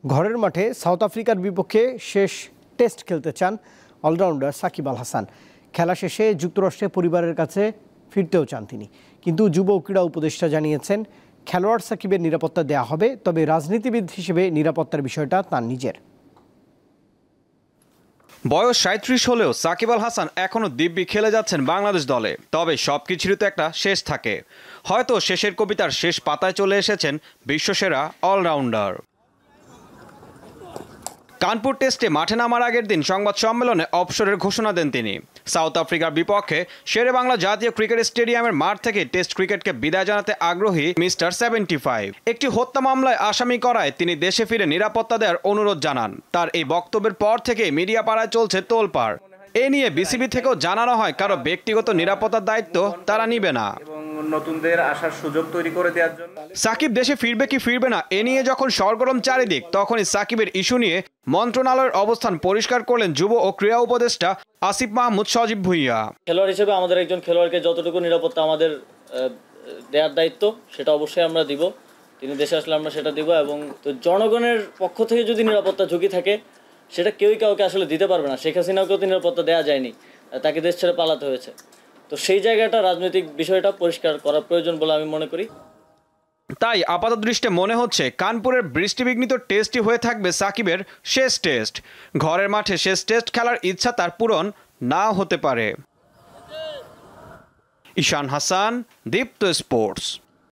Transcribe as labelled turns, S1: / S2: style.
S1: ঘরের মাঠে সাউথ আফ্রিকার বিপক্ষে শেষ টেস্ট খেলতে চান অলরাউন্ডার সাকিব আল হাসান। খেলা শেষে যুক্তরাষ্ট্রে পরিবারের কাছে ফিরতেও চান তিনি। কিন্তু যুব ক্রীড়া উপদেষ্টা জানিয়েছেন, খেলোয়াড় সাকিবের নিরাপত্তা দেওয়া হবে, তবে রাজনীতিবিদ হিসেবে নিরাপত্তার বিষয়টা তার নিজের।
S2: বয়স ৩৭ হলেও সাকিব আল হাসান এখনও দিব্যি খেলে যাচ্ছেন বাংলাদেশ দলে। তবে সবকিছুরই তো একটা শেষ থাকে। হয়তো শেষের কবিতার শেষ পাতায় চলে এসেছেন বিশ্বসেরা অলরাউন্ডার। কানপুর টেস্টে মাঠে নামার আগের দিন সংবাদ সম্মেলনে অবসরের ঘোষণা দেন তিনি। সাউথ আফ্রিকার বিপক্ষে শেরেবাংলা জাতীয় ক্রিকেট স্টেডিয়ামের মাঠ থেকে টেস্ট ক্রিকেটকে বিদায় জানাতে আগ্রহী মিস্টার 75। একটি হত্যা মামলায় আসামি করায় তিনি দেশে ফিরে নিরাপত্তা দেওয়ার অনুরোধ জানান। তার এই বক্তব্যের পর থেকে মিডিয়া পাড়ায় চলছে তোলপাড়। এ নিয়ে বিসিবি থেকেও জানানো হয়, কারো ব্যক্তিগত নিরাপত্তার দায়িত্ব তারা নিবে না।
S3: নতুনদের আসার সুযোগ তৈরি করে দেওয়ার জন্য
S2: সাকিব দেশে ফিরবে কি ফিরবে না এ নিয়ে যখন সরগরম চারিদিক, তখনই সাকিবের ইস্যু নিয়ে মন্ত্রণালয়ের অবস্থান পরিষ্কার করলেন যুব ও ক্রীড়া উপদেষ্টা আসিফ মাহমুদ সজীব ভুঁইয়া।
S4: খেলোয়াড় হিসেবে আমাদের একজন খেলোয়াড়কে যতটুকু নিরাপত্তা আমাদের দেওয়ার দায়িত্ব সেটা অবশ্যই আমরা দিব। তিনি দেশে আসলে আমরা সেটা দিব। এবং তো জনগণের পক্ষ থেকে যদি নিরাপত্তা ঝুঁকি থাকে সেটা কেউই কাউকে আসলে দিতে পারবে না। শেখ হাসিনাকেও তো নিরাপত্তা দেওয়া যায়নি, তাকে দেশ ছেড়ে পালাতে হয়েছে। তো সেই জায়গাটা রাজনৈতিক বিষয়টা পরিষ্কার করা প্রয়োজন বলে আমি মনে করি।
S2: তাই আপাত দৃষ্টে মনে হচ্ছে কানপুরের বৃষ্টিবিঘ্নিত টেস্টই হয়ে থাকবে সাকিবের শেষ টেস্ট। ঘরের মাঠে শেষ টেস্ট খেলার ইচ্ছা তার পূরণ নাও হতে পারে। ঈশান হাসান, দীপ্ত স্পোর্টস।